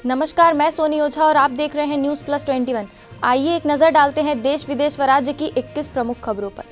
नमस्कार, मैं सोनी ओझा और आप देख रहे हैं न्यूज़ प्लस 21। आइए एक नज़र डालते हैं देश विदेश व राज्य की 21 प्रमुख खबरों पर।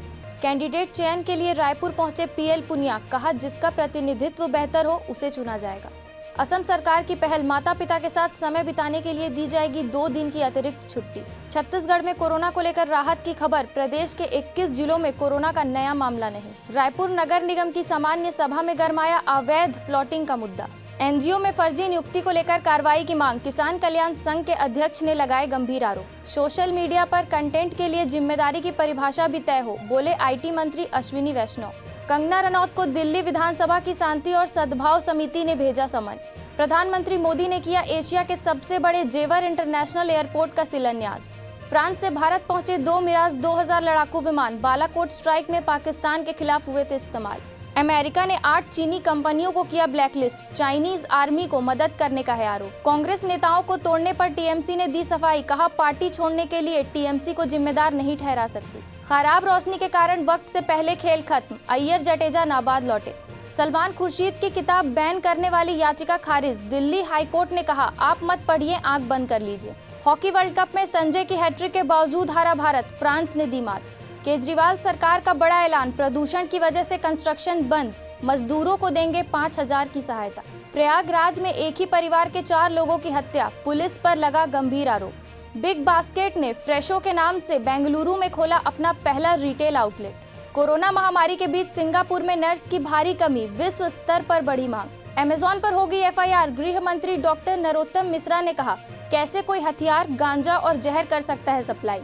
कैंडिडेट चयन के लिए रायपुर पहुंचे पीएल पुनिया, कहा जिसका प्रतिनिधित्व बेहतर हो उसे चुना जाएगा। असम सरकार की पहल, माता पिता के साथ समय बिताने के लिए दी जाएगी 2 दिन की अतिरिक्त छुट्टी। छत्तीसगढ़ में कोरोना को लेकर राहत की खबर, प्रदेश के 21 जिलों में कोरोना का नया मामला नहीं। रायपुर नगर निगम की सामान्य सभा में गरमाया अवैध प्लॉटिंग का मुद्दा। एनजीओ में फर्जी नियुक्ति को लेकर कार्रवाई की मांग, किसान कल्याण संघ के अध्यक्ष ने लगाए गंभीर आरोप। सोशल मीडिया पर कंटेंट के लिए जिम्मेदारी की परिभाषा भी तय हो, बोले आईटी मंत्री अश्विनी वैष्णव। कंगना रनौत को दिल्ली विधानसभा की शांति और सद्भाव समिति ने भेजा समन। प्रधानमंत्री मोदी ने किया एशिया के सबसे बड़े जेवर इंटरनेशनल एयरपोर्ट का शिलान्यास। फ्रांस से भारत पहुंचे 2 मिराज 2000 लड़ाकू विमान, बालाकोट स्ट्राइक में पाकिस्तान के खिलाफ हुए थे इस्तेमाल। अमेरिका ने 8 चीनी कंपनियों को किया ब्लैकलिस्ट, चाइनीज आर्मी को मदद करने का है आरोप। कांग्रेस नेताओं को तोड़ने पर टीएमसी ने दी सफाई, कहा पार्टी छोड़ने के लिए टीएमसी को जिम्मेदार नहीं ठहरा सकती। खराब रोशनी के कारण वक्त से पहले खेल खत्म, अय्यर जडेजा नाबाद लौटे। सलमान खुर्शीद की किताब बैन करने वाली याचिका खारिज, दिल्ली हाईकोर्ट ने कहा आप मत पढ़िए, आंख बंद कर लीजिए। हॉकी वर्ल्ड कप में संजय की हैट्रिक के बावजूद हारा भारत, फ्रांस ने दी मात। केजरीवाल सरकार का बड़ा ऐलान, प्रदूषण की वजह से कंस्ट्रक्शन बंद, मजदूरों को देंगे 5000 की सहायता। प्रयागराज में एक ही परिवार के 4 लोगों की हत्या, पुलिस पर लगा गंभीर आरोप। बिग बास्केट ने फ्रेशो के नाम से बेंगलुरु में खोला अपना पहला रिटेल आउटलेट। कोरोना महामारी के बीच सिंगापुर में नर्स की भारी कमी, विश्व स्तर पर बढ़ी मांग। अमेजॉन पर होगी एफआईआर, गृह मंत्री डॉक्टर नरोत्तम मिश्रा ने कहा कैसे कोई हथियार, गांजा और जहर कर सकता है सप्लाई।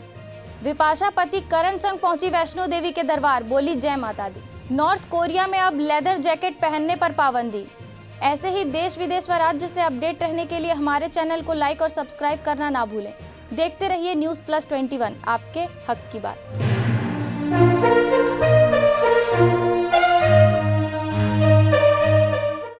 विपाशा पति करण संग पहुंची वैष्णो देवी के दरबार, बोली जय माता दी। नॉर्थ कोरिया में अब लेदर जैकेट पहनने पर पाबंदी। ऐसे ही देश विदेश व राज्य से अपडेट रहने के लिए हमारे चैनल को लाइक और सब्सक्राइब करना ना भूलें। देखते रहिए न्यूज़ प्लस 21, आपके हक की बात।